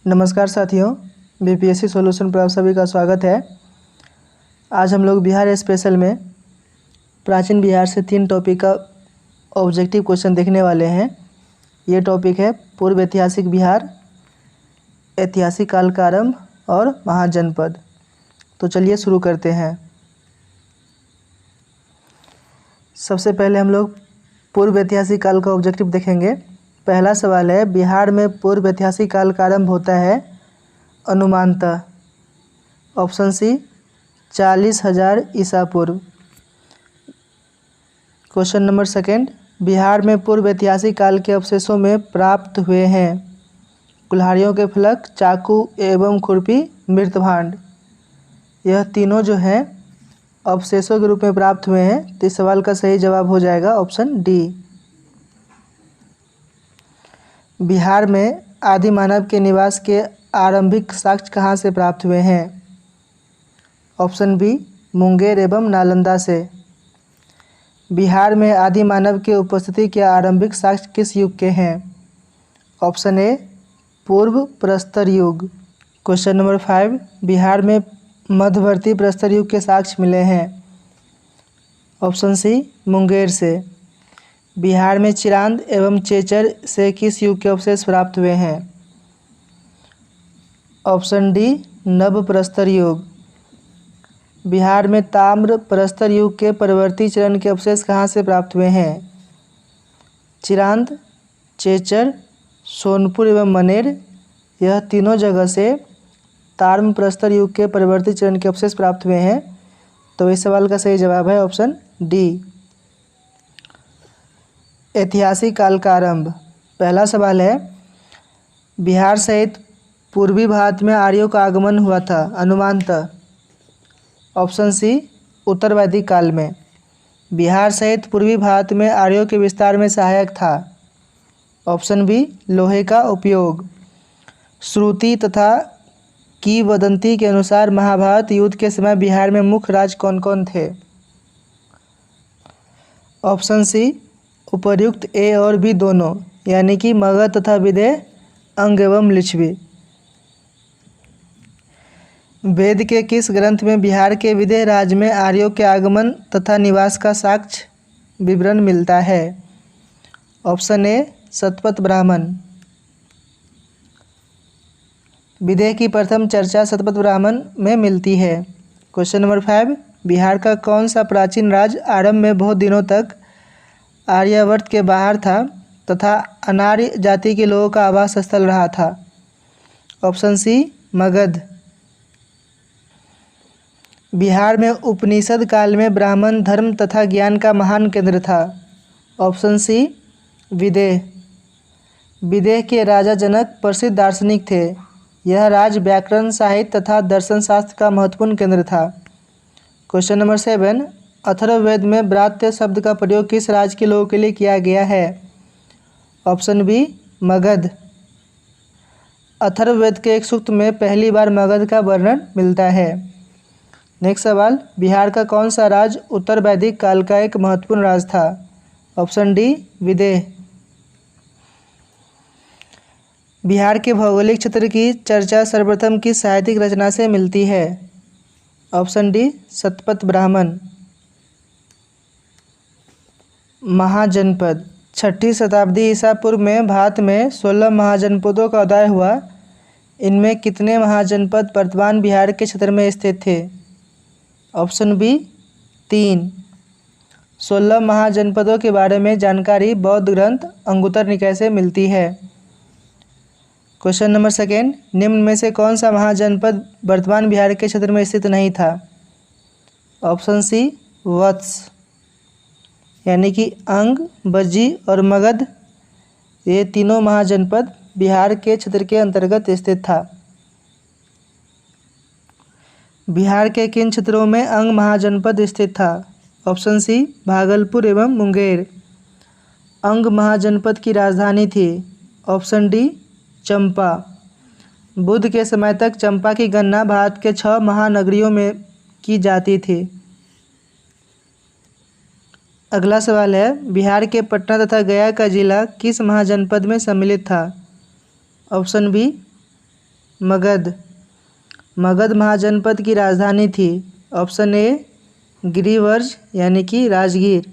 नमस्कार साथियों, BPSC solution पर आप सभी का स्वागत है। आज हम लोग बिहार स्पेशल में प्राचीन बिहार से 3 टॉपिक का ऑब्जेक्टिव क्वेश्चन देखने वाले हैं। ये टॉपिक है पूर्व ऐतिहासिक बिहार, ऐतिहासिक काल का आरंभ और महाजनपद। तो चलिए शुरू करते हैं। सबसे पहले हम लोग पूर्व ऐतिहासिक काल का ऑब्जेक्टिव देखेंगे। पहला सवाल है, बिहार में पूर्व ऐतिहासिक काल का आरंभ होता है अनुमानतः। ऑप्शन सी 40,000 ईसा पूर्व। क्वेश्चन नंबर सेकेंड, बिहार में पूर्व ऐतिहासिक काल के अवशेषों में प्राप्त हुए हैं कुल्हाड़ियों के फलक, चाकू एवं खुरपी, मृतभांड। यह तीनों जो हैं अवशेषों के रूप में प्राप्त हुए हैं। तो इस सवाल का सही जवाब हो जाएगा ऑप्शन डी। बिहार में आदि मानव के निवास के आरंभिक साक्ष्य कहाँ से प्राप्त हुए हैं? ऑप्शन बी मुंगेर एवं नालंदा से। बिहार में आदि मानव के उपस्थिति के आरंभिक साक्ष्य किस युग के हैं? ऑप्शन ए पूर्व प्रस्तर युग। क्वेश्चन नंबर 5, बिहार में मध्यवर्ती प्रस्तर युग के साक्ष्य मिले हैं। ऑप्शन सी मुंगेर से। बिहार में चिरांद एवं चेचर से किस युग के अवशेष प्राप्त हुए हैं? ऑप्शन डी नव प्रस्तर युग। बिहार में ताम्र प्रस्तर युग के परवर्ती चरण के अवशेष कहाँ से प्राप्त हुए हैं? चिरांद, चेचर, सोनपुर एवं मनेर। यह तीनों जगह से ताम्र प्रस्तर युग के परवर्ती चरण के अवशेष प्राप्त हुए हैं। तो इस सवाल का सही जवाब है ऑप्शन डी। ऐतिहासिक काल का आरंभ। पहला सवाल है, बिहार सहित पूर्वी भारत में आर्यों का आगमन हुआ था अनुमानतः। ऑप्शन सी उत्तर वैदिक काल में। बिहार सहित पूर्वी भारत में आर्यों के विस्तार में सहायक था। ऑप्शन बी लोहे का उपयोग। श्रुति तथा किंवदंती के अनुसार महाभारत युद्ध के समय बिहार में मुख्य राज कौन कौन थे? ऑप्शन सी उपर्युक्त ए और बी दोनों, यानी कि मगध तथा विदेह, अंग एवं लिच्छवी। वेद के किस ग्रंथ में बिहार के विदेह राज्य में आर्यों के आगमन तथा निवास का साक्ष्य विवरण मिलता है? Option A Shatapatha Brahmana. विदेह की प्रथम चर्चा शतपथ ब्राह्मण में मिलती है। क्वेश्चन नंबर 5, बिहार का कौन सा प्राचीन राज्य आरंभ में बहुत दिनों तक आर्यावर्त के बाहर था तथा अनार्य जाति के लोगों का आवास स्थल रहा था? Option C Magadh. बिहार में उपनिषद काल में ब्राह्मण धर्म तथा ज्ञान का महान केंद्र था। ऑप्शन सी विदेह। विदेह के राजा जनक प्रसिद्ध दार्शनिक थे। यह राज्य व्याकरण, साहित्य तथा दर्शन शास्त्र का महत्वपूर्ण केंद्र था। क्वेश्चन नंबर 7, अथर्ववेद में ब्रात्य शब्द का प्रयोग किस राज्य के लोगों के लिए किया गया है? Option B Magadh. अथर्ववेद के एक सूक्त में पहली बार मगध का वर्णन मिलता है। नेक्स्ट सवाल, बिहार का कौन सा राज्य उत्तर वैदिक काल का एक महत्वपूर्ण राज्य था? ऑप्शन डी विदेह। बिहार के भौगोलिक क्षेत्र की चर्चा सर्वप्रथम किस साहित्यिक रचना से मिलती है? Option D Shatapatha Brahmana. महाजनपद। 6ठी शताब्दी ईसा पूर्व में भारत में 16 महाजनपदों का उदय हुआ। इनमें कितने महाजनपद वर्तमान बिहार के क्षेत्र में स्थित थे? Option B 3। 16 महाजनपदों के बारे में जानकारी बौद्ध ग्रंथ अंगुत्तर निकाय से मिलती है। क्वेश्चन नंबर 2, निम्न में से कौन सा महाजनपद वर्तमान बिहार के क्षेत्र में स्थित नहीं था? ऑप्शन सी वत्स, यानी कि अंग, बज्जी और मगध, ये तीनों महाजनपद बिहार के क्षेत्र के अंतर्गत स्थित था। बिहार के किन क्षेत्रों में अंग महाजनपद स्थित था? ऑप्शन सी भागलपुर एवं मुंगेर। अंग महाजनपद की राजधानी थी। ऑप्शन डी चंपा। बुद्ध के समय तक चंपा की गणना भारत के 6 महानगरियों में की जाती थी। अगला सवाल है, बिहार के पटना तथा गया का जिला किस महाजनपद में सम्मिलित था? Option B Magadh. मगध महाजनपद की राजधानी थी। ऑप्शन ए गिरिवर्ज यानी कि राजगीर।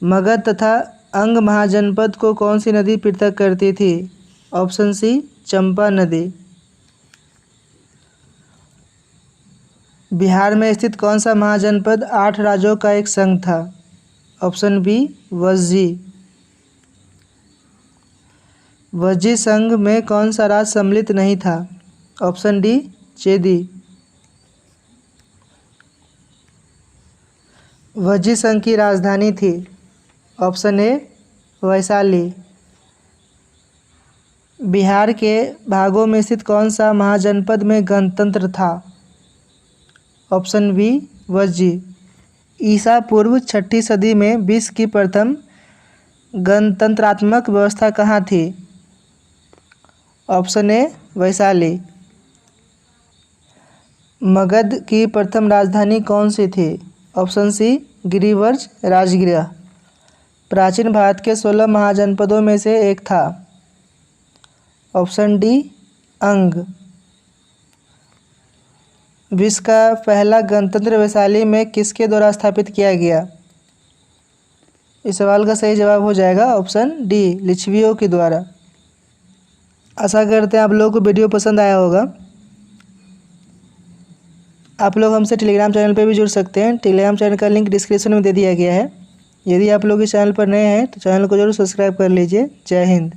मगध तथा अंग महाजनपद को कौन सी नदी पृथक करती थी? ऑप्शन सी चंपा नदी। बिहार में स्थित कौन सा महाजनपद 8 राज्यों का एक संघ था? Option B Vajji. वज्जी संघ में कौन सा राज्य सम्मिलित नहीं था? ऑप्शन डी चेदी। वज्जी संघ की राजधानी थी। Option A Vaishali. बिहार के भागों में स्थित कौन सा महाजनपद में गणतंत्र था? Option B Vajji. ईसा पूर्व 6ठी सदी में विश्व की प्रथम गणतंत्रात्मक व्यवस्था कहाँ थी? Option A Vaishali. मगध की प्रथम राजधानी कौन सी थी? Option C Girivraj Rajgriha. प्राचीन भारत के 16 महाजनपदों में से एक था। ऑप्शन डी अंग। विश्व का पहला गणतंत्र वैशाली में किसके द्वारा स्थापित किया गया? इस सवाल का सही जवाब हो जाएगा ऑप्शन डी लिच्छवियों के द्वारा। आशा करते हैं आप लोगों को वीडियो पसंद आया होगा। आप लोग हमसे टेलीग्राम चैनल पे भी जुड़ सकते हैं। टेलीग्राम चैनल का लिंक डिस्क्रिप्शन में दे दिया गया है। यदि आप लोग इस चैनल पर नए हैं तो चैनल को जरूर सब्सक्राइब कर लीजिए। जय हिंद।